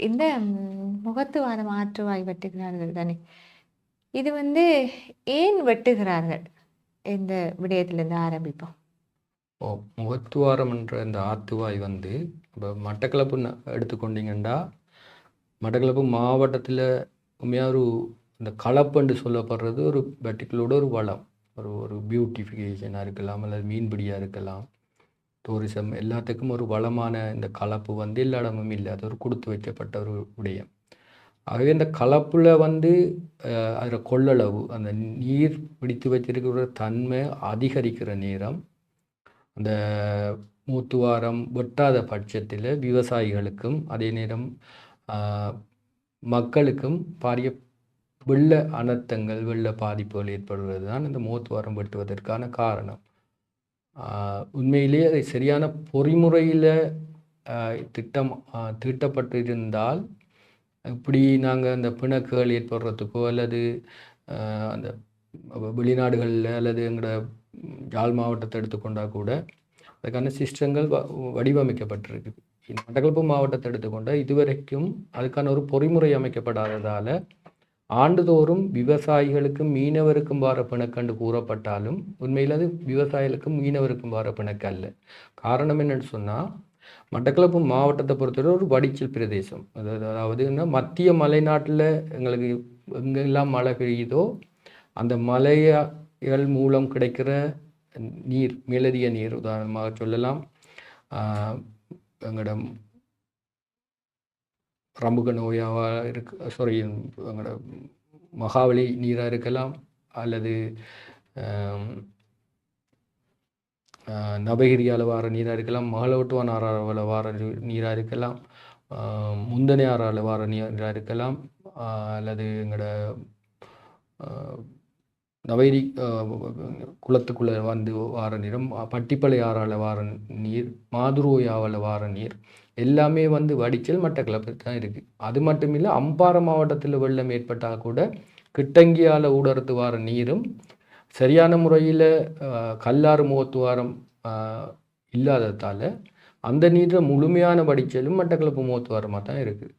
இந்த முகத்துவார மாற்றுவாய் வெட்டுகிறார்கள் தானே! இது வந்து ஏன் வெட்டுகிறார்கள்? இந்த விடயத்திலிருந்து ஆரம்பிப்போம். ஓ முகத்துவாரம் என்ற இந்த ஆத்துவாய் வந்து இப்போ மட்டக்களப்பு எடுத்துக்கொண்டீங்கன்னா மட்டக்களப்பு மாவட்டத்தில் உண்மையாக இந்த கலப்புன்னு சொல்லப்படுறது ஒரு பர்டிகுலரோட ஒரு வளம், ஒரு ஒரு பியூட்டிஃபிகேஷனாக இருக்கலாம், அல்லது மீன்பிடியாக இருக்கலாம், டூரிசம் எல்லாத்துக்கும் ஒரு வளமான இந்த கலப்பு வந்து எல்லா இடமும் இல்லை. அது ஒரு கொடுத்து வைக்கப்பட்ட ஒரு விடயம். ஆகவே இந்த கலப்பில் வந்து அதில் கொள்ளளவு அந்த நீர் பிடித்து வச்சிருக்கிற தன்மை அதிகரிக்கிற நேரம் அந்த மூத்துவாரம் வெட்டாத பட்சத்தில் விவசாயிகளுக்கும் அதே நேரம் மக்களுக்கும் பாரிய வெள்ள அனர்த்தங்கள் வெள்ள பாதிப்புகள் ஏற்படுவது தான் இந்த மூத்துவாரம் வெட்டுவதற்கான காரணம். உண்மையிலேயே அதை சரியான பொறிமுறையில் திட்டம் தீட்டப்பட்டிருந்தால் இப்படி நாங்கள் அந்த பிணக்குகள் ஏற்படுறதுக்கோ அல்லது அந்த வெளிநாடுகளில் அல்லது எங்களோட யாழ் மாவட்டத்தை எடுத்துக்கொண்டால் கூட அதுக்கான சிஸ்டங்கள் வடிவமைக்கப்பட்டிருக்குது. மட்டக்களப்பு மாவட்டத்தை எடுத்துக்கொண்டால் இதுவரைக்கும் அதுக்கான ஒரு பொறிமுறை அமைக்கப்படாததால் ஆண்டுதோறும் விவசாயிகளுக்கும் மீனவருக்கும் வார பிணக்கண்டு கூறப்பட்டாலும் உண்மையில் அது விவசாயிகளுக்கும் மீனவருக்கும் வார பிணக்கு அல்ல. காரணம் என்னன்னு சொன்னால் மட்டக்களப்பு மாவட்டத்தை பொறுத்தவரை ஒரு வடிச்சல் பிரதேசம். அதாவது என்ன, மத்திய மலைநாட்டில் எங்களுக்கு எங்கெல்லாம் மழை பெய்யுதோ அந்த மலைகள் மூலம் கிடைக்கிற நீர், மேலதிக நீர், உதாரணமாக சொல்லலாம் எங்களோட ரம்புக நோயாக எங்களோட மகாவலி நீராக இருக்கலாம், அல்லது நபகிரியால் வார நீராக இருக்கலாம், மகளவட்டுவான் ஆறால் வார நீராக இருக்கலாம், முந்தனை ஆறால் வார நீராக இருக்கலாம், அல்லது எங்களோட நவைரி குளத்துக்குள்ளே வந்து வார நீரும், பட்டிப்பளை ஆறால் வார நீர், மாதுரோயாவில் வார நீர் எல்லாமே வந்து வடிச்சல் மட்டக்களப்பு தான் இருக்குது. அது மட்டும் இல்லை, அம்பாறை மாவட்டத்தில் வெள்ளம் ஏற்பட்டால் கூட கிட்டங்கியால் ஊடறுத்து வார நீரும் சரியான முறையில் கல்லாறு முகத்துவாரம் இல்லாததால் அந்த நீரை முழுமையான வடிச்சலும் மட்டக்களப்பு முகத்துவாரமாக தான் இருக்குது.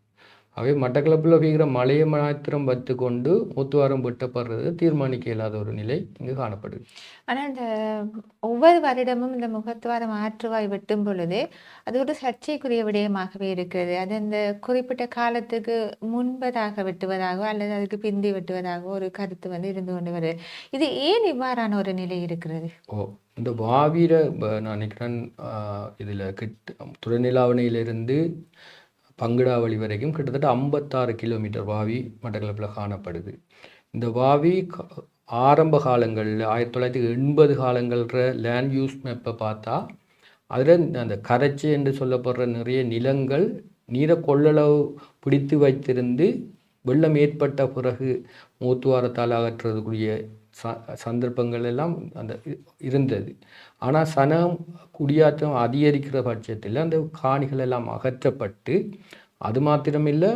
அவை மட்டக்களப்பில் பெய்கிற மழையை மாத்திரம் வைத்து கொண்டு முத்துவாரம் வெட்டப்படுறது தீர்மானிக்க இயலாத ஒரு நிலை இங்கு காணப்படுது. ஆனால் இந்த ஒவ்வொரு வருடமும் இந்த முகத்துவாரம் ஆற்றுவாய் வெட்டும் பொழுது அது ஒரு சர்ச்சைக்குரிய விடயமாகவே இருக்கிறது. அது இந்த குறிப்பிட்ட காலத்துக்கு முன்பதாக வெட்டுவதாகவோ அல்லது அதுக்கு பிந்தி வெட்டுவதாகவோ ஒரு கருத்து வந்து இருந்து கொண்டு வருது. இது ஏன் இவ்வாறான ஒரு நிலை இருக்கிறது? இந்த வாவீர நான் நினைக்கிறேன் இதில் துறைநிலாவணையிலிருந்து பங்குடாவளி வரைக்கும் கிட்டத்தட்ட 56 கிலோமீட்டர் வாவி மட்டக்களப்பில் காணப்படுது. இந்த வாவி ஆரம்ப காலங்களில் 1980 காலங்களில் லேண்ட் யூஸ் மேப்பை பார்த்தா அதில் அந்த கரைச்சி என்று சொல்லப்படுற நிறைய நிலங்கள் நீரை கொள்ளளவு பிடித்து வைத்திருந்து வெள்ளம் ஏற்பட்ட பிறகு மூத்துவாரத்தால் அகற்றுறதுக்குரிய சந்தர்ப்பங்கள் எல்லாம் அந்த இருந்தது. ஆனால் சனம் குடியாற்றம் அதிகரிக்கிற பட்சத்தில் அந்த காணிகள் எல்லாம் அகற்றப்பட்டு, அது மாத்திரமில்லை,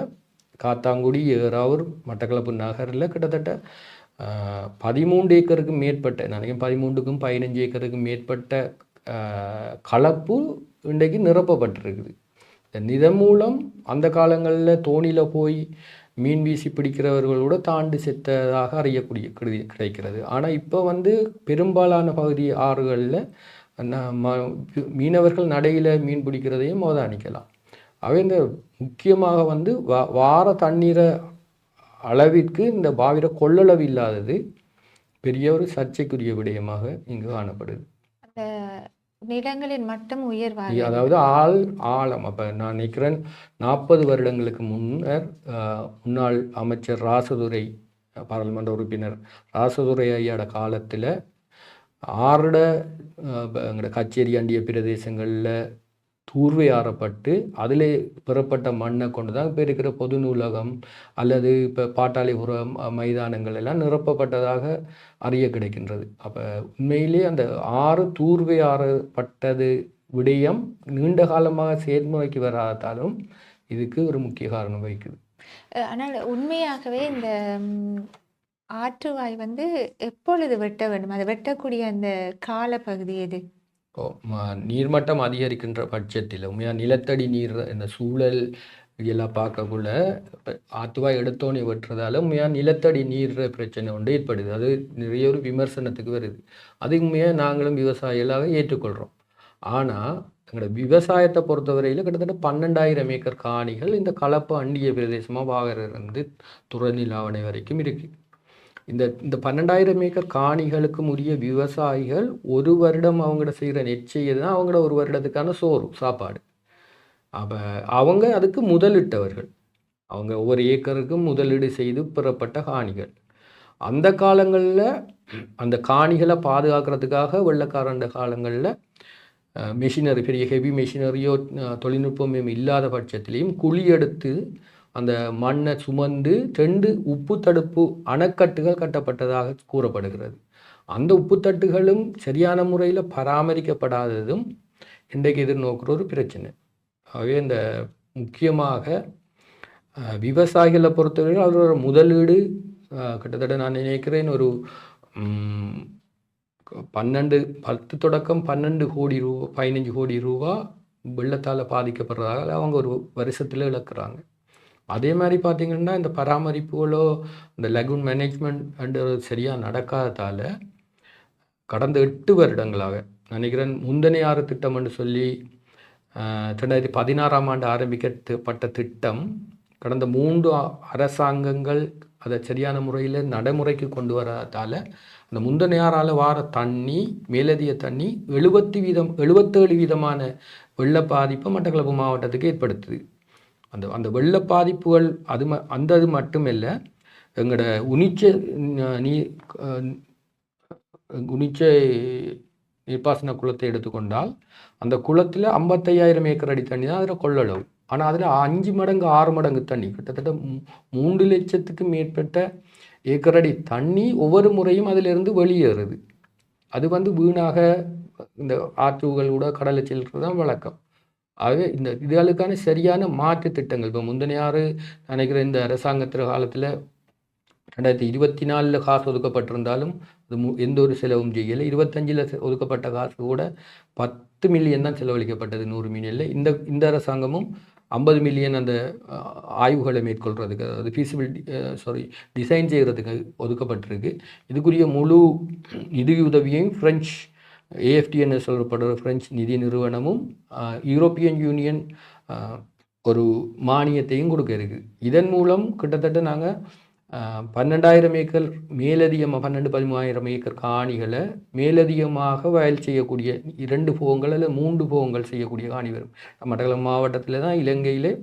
காத்தாங்குடி, ஏறாவூர், மட்டக்களப்பு நகரில் கிட்டத்தட்ட 13 ஏக்கருக்கும் மேற்பட்ட, நினைக்கிறேன் 13க்கும் 15 ஏக்கருக்கும் மேற்பட்ட கலப்பு இன்றைக்கு நிரப்பப்பட்டிருக்குது. இதன் மூலம் அந்த காலங்களில் தோணியில் போய் மீன் வீசி பிடிக்கிறவர்களோட தாண்டி செத்ததாக அறியக்கூடிய கிடைக்கிறது. ஆனால் இப்போ வந்து பெரும்பாலான பகுதி ஆறுகளில் மீனவர்கள் நடையில் மீன் பிடிக்கிறதையும் அவதானிக்கலாம். அவை இந்த முக்கியமாக வந்து வார தண்ணீரை அளவிற்கு இந்த பாவிர கொள்ளளவு இல்லாதது பெரிய ஒரு சர்ச்சைக்குரிய விடயமாக இங்கு காணப்படுது. நிலங்களின் மட்டம் உயர்வாக, அதாவது ஆழம். அப்போ நான் நினைக்கிறேன் 40 வருடங்களுக்கு முன்னர் முன்னாள் அமைச்சர் ராசதுரை, பாராளுமன்ற உறுப்பினர் ராசதுரை ஐயாட காலத்தில் ஆறுட எங்களோட கச்சேரி அண்டிய பிரதேசங்களில் தூர்வை ஆறப்பட்டு அதில் பெறப்பட்ட மண்ணை கொண்டு தான் இப்போ இருக்கிற பொது நூலகம் அல்லது இப்போ பாட்டாளிபுரம் மைதானங்கள் எல்லாம் நிரப்பப்பட்டதாக அறிய கிடைக்கின்றது. அப்போ உண்மையிலே அந்த தூர்வை ஆறப்பட்டது விடயம் நீண்ட காலமாக செயல்முறைக்கு வராதாலும் இதுக்கு ஒரு முக்கிய காரணம் வகிக்குது. ஆனால் உண்மையாகவே இந்த ஆற்றுவாய் வந்து எப்பொழுது வெட்ட வேண்டும்? அதை வெட்டக்கூடிய அந்த காலப்பகுதி எது? நீர்மட்டம் அதிகரிக்கின்ற பட்சத்தில் உண்மையாக நிலத்தடி நீர் இந்த சூழல் இதெல்லாம் பார்க்கக்குள்ள ஆத்துவாய் எடுத்தோன்னே வெட்டுறதால உண்மையாக நிலத்தடி நீர் பிரச்சனை ஒன்று ஏற்படுது. அது நிறைய ஒரு விமர்சனத்துக்கு வருது. அது உண்மையாக நாங்களும் விவசாயிகளாக ஏற்றுக்கொள்கிறோம். ஆனால் எங்களோட விவசாயத்தை பொறுத்தவரையில் கிட்டத்தட்ட 12,000 ஏக்கர் காணிகள் இந்த கலப்பு அண்டிய பிரதேசமாக வாகரிலிருந்து துறநிலாவணை வரைக்கும் இருக்குது. இந்த 12,000 ஏக்கர் காணிகளுக்கு உரிய விவசாயிகள் ஒரு வருடம் அவங்களோட செய்கிற நெச்சையை தான் அவங்களோட ஒரு வருடத்துக்கான சாப்பாடு. அப்போ அவங்க அதுக்கு முதலிட்டவர்கள். அவங்க ஒவ்வொரு ஏக்கருக்கும் முதலீடு செய்து பெறப்பட்ட காணிகள். அந்த காலங்களில் அந்த காணிகளை பாதுகாக்கிறதுக்காக வெள்ளைக்காரண்ட காலங்களில் மெஷினரி, பெரிய ஹெவி மெஷினரியோ தொழில்நுட்பமும் இல்லாத பட்சத்திலையும் குழி எடுத்து அந்த மண்ணை சுமந்து 2 உப்பு தடுப்பு அணைக்கட்டுகள் கட்டப்பட்டதாக கூறப்படுகிறது. அந்த உப்பு தட்டுகளும் சரியான முறையில் பராமரிக்கப்படாததும் இன்றைக்கு எதிர்நோக்கிற ஒரு பிரச்சனை. ஆகவே இந்த முக்கியமாக விவசாயிகளை பொறுத்தவரை அவரோட முதலீடு கிட்டத்தட்ட நான் நினைக்கிறேன் ஒரு 10 தொடக்கம் 12 கோடி ரூபா 15 கோடி ரூபா வெள்ளத்தால் பாதிக்கப்படுறதாக அவங்க ஒரு வருஷத்தில் இழக்கிறாங்க. அதே மாதிரி பார்த்திங்கன்னா இந்த பராமரிப்புகளோ இந்த லெகுன் மேனேஜ்மெண்ட் சரியாக நடக்காததால் கடந்த 8 வருடங்களாக நினைக்கிறேன் முந்தனை ஆறு திட்டம்னு சொல்லி 2016ஆம் ஆண்டு ஆரம்பிக்கப்பட்ட திட்டம் கடந்த 3 அரசாங்கங்கள் அதை சரியான முறையில் நடைமுறைக்கு கொண்டு வரதால் அந்த முந்தனையாரால் வார தண்ணி மேலதிக தண்ணி 77 வீதமான வெள்ள பாதிப்பை மட்டக்களப்பு மாவட்டத்துக்கு ஏற்படுத்துது. அந்த வெள்ள பாதிப்புகள் அது மட்டுமில்லை, எங்களோட உனிச்சை நீர்ப்பாசன குளத்தை எடுத்துக்கொண்டால் அந்த குளத்தில் 55,000 ஏக்கர் அடி தண்ணி தான் அதில் கொள்ளளவு. ஆனால் அதில் 5 மடங்கு 6 மடங்கு தண்ணி, கிட்டத்தட்ட 3 லட்சத்துக்கு மேற்பட்ட ஏக்கர் அடி தண்ணி ஒவ்வொரு முறையும் அதிலிருந்து வெளியேறுது. அது வீணாக இந்த ஆற்றுகள் கூட கடலை செல்றது தான் வழக்கம். ஆகவே இதுகளுக்கான சரியான மாற்று திட்டங்கள் இப்போ முந்தனையாறு நினைக்கிற இந்த அரசாங்கத்தின் காலத்தில் 2024 காசு ஒதுக்கப்பட்டிருந்தாலும் அது எந்த ஒரு செலவும் செய்யலை. 25ல் ஒதுக்கப்பட்ட காசு கூட 10 மில்லியன் தான் செலவழிக்கப்பட்டது 100 மில்லியனில். இந்த அரசாங்கமும் 50 மில்லியன் அந்த ஆய்வுகளை மேற்கொள்கிறதுக்கு, அது டிசைன் செய்கிறதுக்கு ஒதுக்கப்பட்டிருக்கு. இதுக்குரிய முழு நிதியுதவியும் ஃப்ரெஞ்ச் ஏஎஃப்டின்னு சொல்லப்படுற ஃப்ரெஞ்ச் நிதி நிறுவனமும் யூரோப்பியன் யூனியன் ஒரு மானியத்தையும் கொடுக்க இருக்குது. இதன் மூலம் கிட்டத்தட்ட நாங்கள் 12,000 ஏக்கர் மேலதிகமாக 13,000 ஏக்கர் காணிகளை மேலதிகமாக வயல் செய்யக்கூடிய 2 போகங்கள் அல்லது 3 போகங்கள் செய்யக்கூடிய காணி வரும். மட்டக்களப்பு மாவட்டத்தில் தான் இலங்கையிலே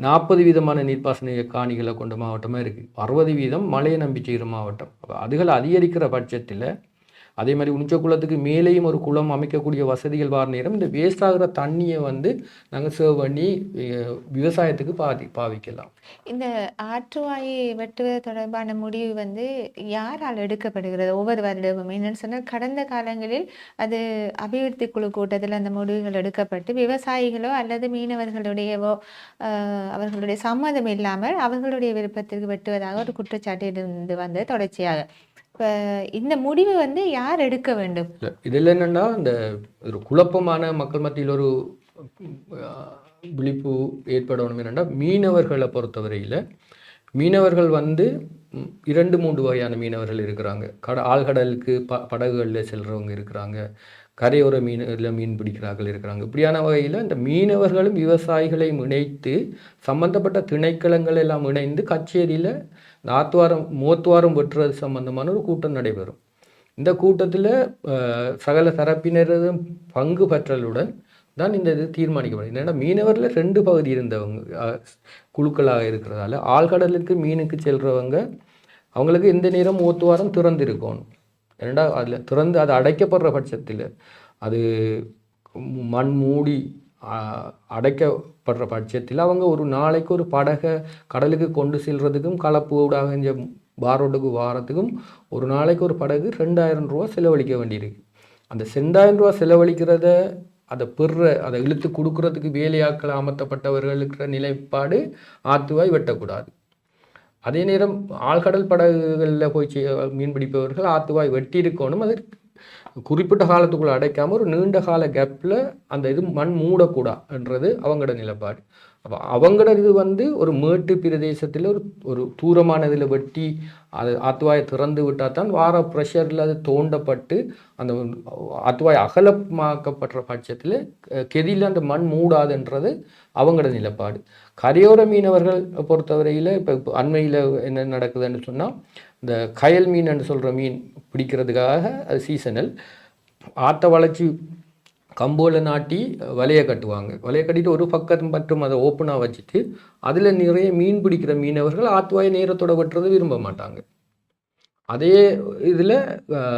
40 வீதமான நீர்ப்பாசன காணிகளை கொண்ட மாவட்டமாக இருக்குது. 60 வீதம் மழையை நம்பி செய்கிற மாவட்டம். அதுகளை அதிகரிக்கிற பட்சத்தில் அதே மாதிரி உணிச்சக்குளத்துக்கு மேலேயும் ஒரு குளம் அமைக்கக்கூடிய வசதிகள் வார நேரம் இந்த வேஸ்ட் ஆகிற தண்ணியை நாங்கள் சேவ் பண்ணி விவசாயத்துக்கு பாவிக்கலாம். இந்த ஆற்றுவாயை வெட்டுவது தொடர்பான முடிவு யாரால் எடுக்கப்படுகிறது ஒவ்வொரு வருடமும்? என்னென்னு சொன்னால் கடந்த காலங்களில் அது அபிவிருத்தி குழு கூட்டத்தில் அந்த முடிவுகள் எடுக்கப்பட்டு விவசாயிகளோ அல்லது மீனவர்களுடையவோ அவர்களுடைய சம்மதம் இல்லாமல் அவர்களுடைய விருப்பத்திற்கு வெட்டுவதாக ஒரு குற்றச்சாட்டு இருந்து தொடர்ச்சியாக. இப்போ இந்த முடிவு யார் எடுக்க வேண்டும்? இதில் என்னென்னா இந்த ஒரு குழப்பமான மக்கள் மத்தியில் ஒரு விழிப்பு ஏற்படணும். என்னென்னா மீனவர்களை பொறுத்தவரையில் மீனவர்கள் 2-3 வகையான மீனவர்கள் இருக்கிறாங்க. ஆழ்கடலுக்கு படகுகளில் செல்கிறவங்க இருக்கிறாங்க, கரையோர மீன் பிடிக்கிறார்கள் இருக்கிறாங்க. இப்படியான வகையில் இந்த மீனவர்களும் விவசாயிகளையும் இணைத்து சம்பந்தப்பட்ட திணைக்களங்கள் எல்லாம் இணைந்து கச்சேரியில் மோத்துவாரம் வெட்டுறது சம்பந்தமான ஒரு கூட்டம் நடைபெறும். இந்த கூட்டத்தில் சகல தரப்பினரும் பங்கு பெற்றலுடன் தான் இந்த இது தீர்மானிக்கப்படும். என்னென்னா மீனவரில் 2 பகுதி இருந்தவங்க குழுக்களாக இருக்கிறதால ஆழ்கடலுக்கு மீனுக்கு செல்றவங்க அவங்களுக்கு எந்த நேரம் மோத்துவாரம் திறந்திருக்கணும். ஏன்னா அதில் திறந்து அது அடைக்கப்படுற பட்சத்தில் அது மண் மூடி அடைக்கப்படுற பட்சத்தில் அவங்க ஒரு நாளைக்கு ஒரு படகை கடலுக்கு கொண்டு செல்றதுக்கும் கலப்பு ஊடாக இந்த பாரோட்டுக்கு வாரத்துக்கும் ஒரு நாளைக்கு ஒரு படகு 2,000 ரூபா செலவழிக்க வேண்டியிருக்கு. அந்த 2,000 ரூபா செலவழிக்கிறத அதை இழுத்து கொடுக்கறதுக்கு வேலையாட்கள் அமர்த்தப்பட்டவர்களுக்கு நிலைப்பாடு ஆத்துவாய் வெட்டக்கூடாது. அதே நேரம் ஆழ்கடல் படகுகளில் போய் மீன் பிடிப்பவர்கள் ஆத்துவாய் வெட்டி இருக்கணும். அது குறிப்பிட்ட காலத்துக்குள்ள அடைக்காம ஒரு நீண்ட கால கேப்பில் அந்த இது மண் மூடக்கூடாதுன்றது அவங்களோட நிலப்பாடு. அப்போ அவங்களோட இது வந்து ஒரு மேட்டு பிரதேசத்தில் ஒரு தூரமான இதில் வெட்டி அது ஆத்துவாயை திறந்து விட்டால் தான் வார ப்ரெஷரில் அது தோண்டப்பட்டு அந்த ஆத்துவாய் அகலமாக்கப்படுற பட்சத்தில் கெதியில் அந்த மண் மூடாதுன்றது அவங்களோட நிலப்பாடு. கரையோர மீனவர்கள் பொறுத்தவரையில் இப்போ அண்மையில் என்ன நடக்குதுன்னு சொன்னால், இந்த கயல் மீன் என்று சொல்கிற மீன் பிடிக்கிறதுக்காக அது சீசனல் ஆற்றை வளைச்சி கம்போல நாட்டி வலையை கட்டுவாங்க. வலையை கட்டிட்டு ஒரு பக்கம் மட்டும் அதை ஓப்பனாக வச்சுட்டு அதில் நிறைய மீன் பிடிக்கிற மீனவர்கள் ஆத்துவாயை நேரத்தோட வெட்டுறது விரும்ப மாட்டாங்க. அதே இதில்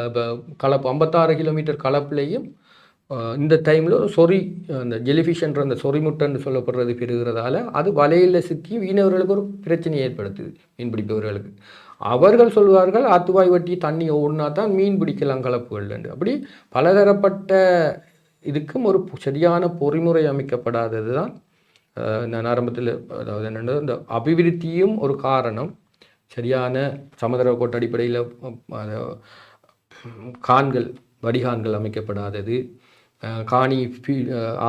இப்போ கலப்பு 56 கிலோமீட்டர் கலப்புலையும் இந்த டைமில் ஒரு சொறி அந்த ஜெலிஃபிஷ்ன்ற அந்த சொறி முட்டைன்னு சொல்லப்படுறது பெறுகிறதால அது வலையில் சிக்கி மீனவர்களுக்கு ஒரு பிரச்சனையை ஏற்படுத்துது மீன்பிடிப்பவர்களுக்கு. அவர்கள் சொல்வார்கள் ஆத்துவாய் வெட்டி தண்ணி ஓடினா தான் மீன் பிடிக்கலாம் கலப்புகள். அப்படி பலதரப்பட்ட இதுக்கும் ஒரு சரியான பொறிமுறை அமைக்கப்படாதது தான் நான் ஆரம்பத்தில் அதாவது என்னென்ன இந்த அபிவிருத்தியும் ஒரு காரணம். சரியான சமுதிர கோட்ட அடிப்படையில் கான்கள் வடிகான்கள் அமைக்கப்படாதது, காணி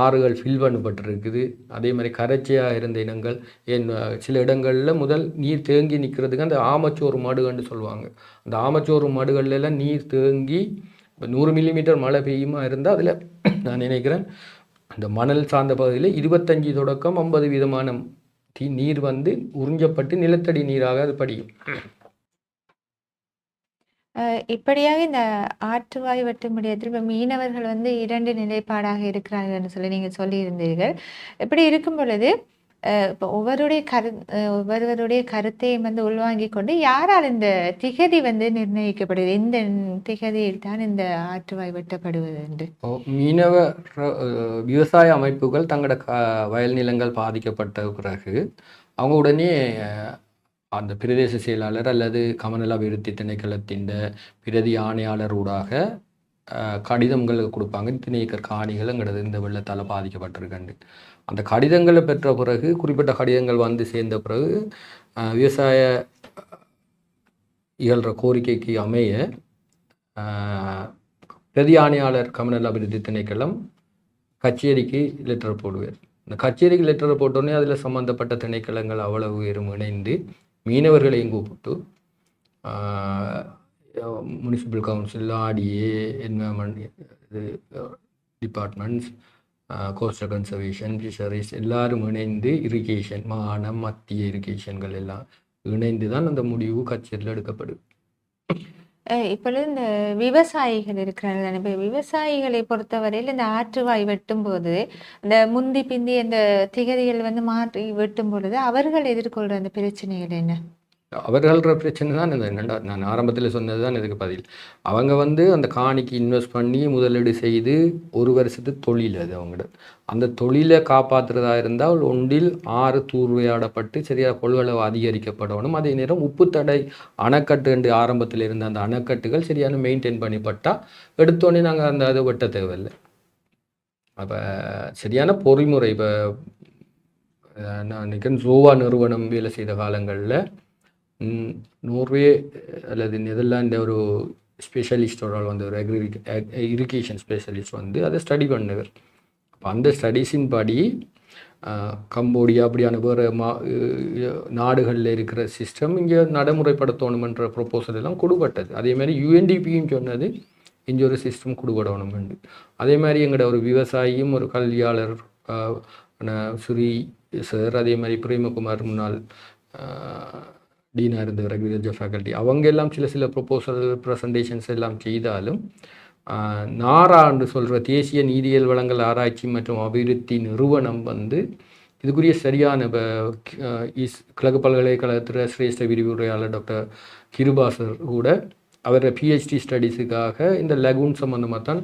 ஆறுகள் ஃபில் பண்ணப்பட்டிருக்குது. அதே மாதிரி கரைச்சியாக இருந்த இனங்கள் சில இடங்களில் முதல் நீர் தேங்கி நிற்கிறதுக்கு அந்த ஆமச்சோறு மடுகன்னு சொல்லுவாங்க. அந்த ஆமச்சோறு மடுகள்லாம் நீர் தேங்கி இப்போ 100 மில்லிமீட்டர் மழை பெய்யுமா இருந்தால் அதில் நான் நினைக்கிறேன் அந்த மணல் சார்ந்த பகுதியில் 25 தொடக்கம் 50% நீர் வந்து உறிஞ்சப்பட்டு நிலத்தடி நீராக அது படியும். இப்படியாக இந்த ஆற்றுவாய் வெட்டு முடியத்தில் இப்போ மீனவர்கள் வந்து 2 நிலைப்பாடாக இருக்கிறார்கள்னு சொல்லி நீங்கள் சொல்லியிருந்தீர்கள். இப்படி இருக்கும் பொழுது இப்போ ஒவ்வொருவருடைய கருத்தையும் வந்து உள்வாங்கிக் கொண்டு யாரால் இந்த திகதி வந்து நிர்ணயிக்கப்படுது, இந்த திகதியில் தான் இந்த ஆற்றுவாய் வெட்டப்படுவது என்று? மீனவ விவசாய அமைப்புகள் தங்களோட வயல் நிலங்கள் பாதிக்கப்பட்ட பிறகு அவங்க உடனே அந்த பிரதேச செயலாளர் அல்லது கமநல அபிவிருத்தி திணைக்களத்தின் பிரதி ஆணையாளர் ஊடாக கடிதங்கள் கொடுப்பாங்க. இத்தனை ஏக்கர் காணிகள்ங்கிறது இந்த வெள்ளத்தால் பாதிக்கப்பட்டிருக்கண்டு. அந்த கடிதங்களை பெற்ற பிறகு குறிப்பிட்ட கடிதங்கள் வந்து சேர்ந்த பிறகு விவசாய இயல்ற கோரிக்கைக்கு அமைய பிரதி ஆணையாளர் கமநல அபிவிருத்தி திணைக்களம் கச்சேரிக்கு லெட்டர் போடுவார். இந்த கச்சேரிக்கு லெட்டர் போட்டோடனே அதில் சம்மந்தப்பட்ட திணைக்களங்கள் அவ்வளவு பேரும் இணைந்து மீனவர்களையும் கூப்பிட்டு municipal council, RTA, environment departments, coastal conservation, fisheries எல்லாரும் இணைந்து இரிகேஷன் மாகாணம் மத்திய இரிகேஷன்கள் எல்லாம் இணைந்து தான் அந்த முடிவு கச்சேரியில் எடுக்கப்படுது. இப்பொழுது இந்த விவசாயிகள் இருக்கிறார்கள். இப்போ விவசாயிகளை பொறுத்தவரையில் இந்த ஆற்றுவாய் வெட்டும் போது இந்த முந்தி பிந்தி அந்த திகதிகள் வந்து மாற்றி வெட்டும் பொழுது அவர்கள் எதிர்கொள்கிற அந்த பிரச்சனைகள் என்ன? அவர்கள்ற பிரச்சனை தான் இந்த நான் ஆரம்பத்தில் சொன்னது தான் இதுக்கு பதில். அவங்க வந்து அந்த காணிக்கு இன்வெஸ்ட் பண்ணி முதலீடு செய்து ஒரு வருஷத்து தொழில் அது அவங்களோட. அந்த தொழிலை காப்பாற்றுறதா இருந்தால் ஒன்றில் 6 தூர்வையாடப்பட்டு சரியாக கொள்வளவு அதிகரிக்கப்படணும். அதே நேரம் உப்பு தடை அணைக்கட்டு என்று ஆரம்பத்தில் இருந்த அந்த அணைக்கட்டுகள் சரியான மெயின்டைன் பண்ணிப்பட்டால் எடுத்தோடனே நாங்கள் அந்த அதை வெட்ட தேவையில்லை. அப்போ சரியான பொறிமுறை இப்போ நான் நினைக்கிறேன் ஜோவா நிறுவனம் வேலை செய்த காலங்களில் நோர்வே அல்லது நெதர்லாந்து ஒரு ஸ்பெஷலிஸ்டோட வந்து ஒரு இரிகேஷன் ஸ்பெஷலிஸ்ட் வந்து அதை ஸ்டடி பண்ணவர். அப்போ அந்த ஸ்டடீஸின் படி கம்போடியா அப்படியான வேறு நாடுகளில் இருக்கிற சிஸ்டம் இங்கே நடைமுறைப்படுத்தணுமென்ற ப்ரொப்போசல் எல்லாம் கொடுபட்டது. அதே மாதிரி யுஎன்டிபியும் சொன்னது இங்கே ஒரு சிஸ்டம் கொடுபடணும்னு. அதே மாதிரி எங்களோட ஒரு விவசாயியும் ஒரு கல்வியாளர் சுரி சார், அதே மாதிரி பிரேமகுமார் முன்னாள் டீனாக இருந்தவர் அக்ரிகல்ச்சர் ஃபேக்கல்ட்டி, அவங்க எல்லாம் சில ப்ரொப்போசல் ப்ரெசன்டேஷன்ஸ் எல்லாம் செய்தாலும் நாரான்னு சொல்கிற தேசிய நீரியல் வளங்கள் ஆராய்ச்சி மற்றும் அபிவிருத்தி நிறுவனம் வந்து இதுக்குரிய சரியான இப்போ கிழக்கு பல்கலைக்கழகத்தில் சிரேஷ்ட விரிவுரையாளர் டாக்டர் கிருபாசர் கூட அவரோட பிஹெச்டி ஸ்டடீஸுக்காக இந்த லகூன் சம்மந்தமாக தான்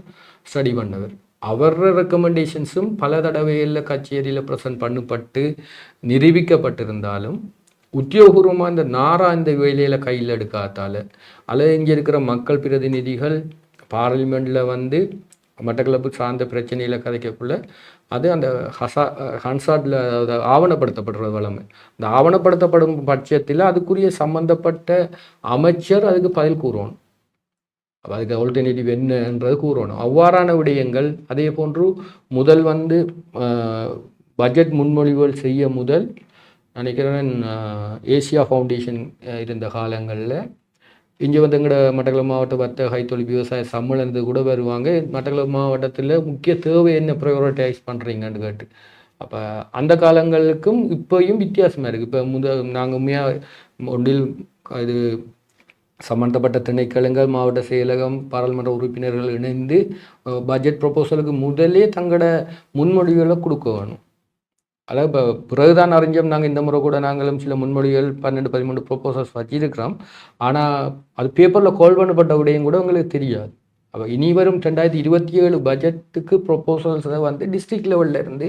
ஸ்டடி பண்ணவர். அவர ரெக்கமெண்டேஷன்ஸும் பல தடவைகளில் கச்சேரியில் ப்ரெசன்ட் பண்ணப்பட்டு நிரூபிக்கப்பட்டிருந்தாலும் உத்தியோகபூர்வமாக இந்த நாரா இந்த வேலையில் கையில் எடுக்காதால் அல்லது இங்கே இருக்கிற மக்கள் பிரதிநிதிகள் பார்லிமெண்ட்டில் வந்து மட்டக்களப்பு சார்ந்த பிரச்சனையில் கதைக்கக்குள்ள அது அந்த ஹன்சாட்டில் ஆவணப்படுத்தப்படுறது வளமை. இந்த ஆவணப்படுத்தப்படும் பட்சத்தில் அதுக்குரிய சம்பந்தப்பட்ட அமைச்சர் அதுக்கு பதில் கூறணும். அப்ப அதுக்கு ஆல்டர்னேட்டிவ் என்னன்றது கூறணும். அவ்வாறான விடயங்கள் அதே போன்று முதல் வந்து பட்ஜெட் முன்மொழிவுகள் செய்ய முதல் நினைக்கிறேன் ஏசியா ஃபவுண்டேஷன் இருந்த காலங்களில் இங்கே வந்து எங்களோட மட்டக்களப்பு மாவட்ட வர்த்தக கைத்தொழில் விவசாய சம்மேளனது கூட வருவாங்க. மட்டக்களப்பு மாவட்டத்தில் முக்கிய தேவை என்ன ப்ரையோரிட்டைஸ் பண்ணுறீங்கன்னு கேட்டு. அப்போ அந்த காலங்களுக்கும் இப்போயும் வித்தியாசமாக இருக்குது. இப்போ நாங்கள் உண்மையாக ஒன்றில் இது சம்பந்தப்பட்ட திணைக்களங்கள், மாவட்ட செயலகம், பாராளுமன்ற உறுப்பினர்கள் இணைந்து பட்ஜெட் ப்ரொபோசலுக்கு முதலே தங்களோட முன்மொழிவுகளை கொடுக்க வேணும். அதாவது இப்போ பிறகுதான் அறிஞ்சோம். நாங்கள் இந்த முறை கூட நாங்களும் சில முன்மொழிகள் 12-13 ப்ரொபோசல்ஸ் வச்சிருக்கிறோம். ஆனால் அது பேப்பரில் கால் பண்ணப்பட்ட விடயம் கூட உங்களுக்கு தெரியாது. அப்போ இனி வரும் 2027 பட்ஜெட்டுக்கு ப்ரொபோசல்ஸை வந்து டிஸ்ட்ரிக்ட் லெவலில் இருந்து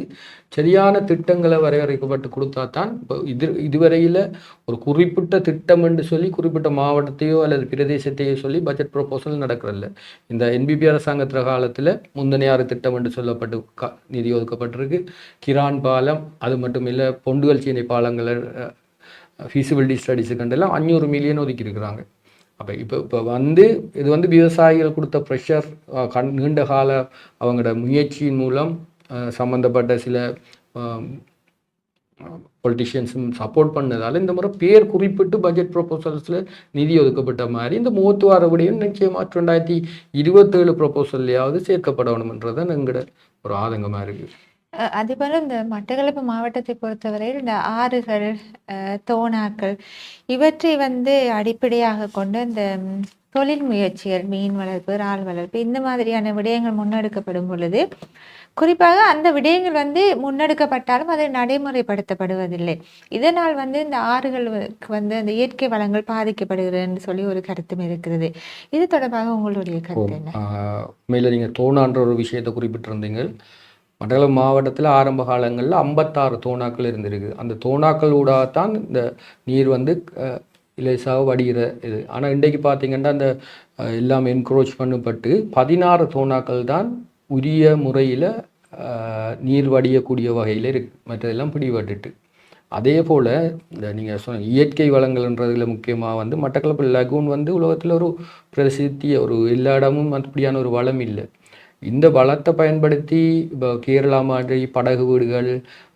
சரியான திட்டங்களை வரையறுக்கப்பட்டு கொடுத்தா தான் இப்போ இதுவரையில் ஒரு குறிப்பிட்ட திட்டம் என்று சொல்லி குறிப்பிட்ட மாவட்டத்தையோ அல்லது பிரதேசத்தையோ சொல்லி பட்ஜெட் ப்ரொபோசல் நடக்கிறதில்ல. இந்த என்பிபி அரசாங்கத்திற காலத்தில் முந்தனைய 6 திட்டம் என்று சொல்லப்பட்டு நிதி ஒதுக்கப்பட்டிருக்கு. கிரான் பாலம், அது மட்டும் இல்லை பொண்டுகல் சீனை பாலங்களை ஃபீஸிபிலிட்டி ஸ்டடிஸுக்கண்டெல்லாம் 500 மில்லியன் ஒதுக்கி இருக்கிறாங்க. அப்போ இப்போ வந்து இது வந்து விவசாயிகள் கொடுத்த ப்ரெஷர், நீண்ட கால அவங்களோட முயற்சியின் மூலம் சம்மந்தப்பட்ட சில பொலிட்டிஷியன்ஸும் சப்போர்ட் பண்ணதால் இந்த முறை பேர் குறிப்பிட்டு பட்ஜெட் ப்ரொபோசல்ஸில் நிதி ஒதுக்கப்பட்ட மாதிரி இந்த 36 விடையும் நிச்சயமாக 2027 ப்ரொபோசல்லையாவது சேர்க்கப்படணும்ன்றது தான் எங்களோட ஒரு ஆதங்கமாக இருக்குது. அதேபோல் இந்த மட்டக்களப்பு மாவட்டத்தை பொறுத்தவரையில் இந்த ஆறுகள், தோணாக்கள் இவற்றை வந்து அடிப்படையாக கொண்டு இந்த தொழில் முயற்சிகள், மீன் வளர்ப்பு, இறால் வளர்ப்பு இந்த மாதிரியான விடயங்கள் முன்னெடுக்கப்படும் பொழுது குறிப்பாக அந்த விடயங்கள் வந்து முன்னெடுக்கப்பட்டாலும் அது நடைமுறைப்படுத்தப்படுவதில்லை. இதனால் வந்து இந்த ஆறுகளுக்கு வந்து அந்த இயற்கை வளங்கள் பாதிக்கப்படுகிறதுன்னு சொல்லி ஒரு கருத்தும் இருக்கிறது. இது தொடர்பாக உங்களுடைய கருத்து என்ன? மேலே நீங்கள் தோணான்ற ஒரு விஷயத்தை குறிப்பிட்டிருந்தீங்க. மட்டக்களப்பு மாவட்டத்தில் ஆரம்ப காலங்களில் 56 தோணாக்கள் இருந்திருக்கு. அந்த தோணாக்கள் ஊடாகத்தான் இந்த நீர் வந்து இலேசாக வடிகிற இது. ஆனால் இன்றைக்கு பார்த்தீங்கன்னா அந்த எல்லாம் என்க்ரோச் பண்ணப்பட்டு 16 தோணாக்கள் தான் உரிய முறையில் நீர் வடியக்கூடிய வகையில் இருக்குது. மற்றதெல்லாம் பிடிபட்டுட்டு. அதே போல் இந்த நீங்கள் சொன்ன இயற்கை வளங்கள்ன்றதில் முக்கியமாக வந்து மட்டக்களப்பு லகூன் வந்து உலகத்தில் ஒரு பிரசித்திய ஒரு எல்லா இடமும் அப்படியான ஒரு வளம் இல்லை. இந்த வளத்தை பயன்படுத்தி இப்போ கேரளா மாதிரி படகு வீடுகள்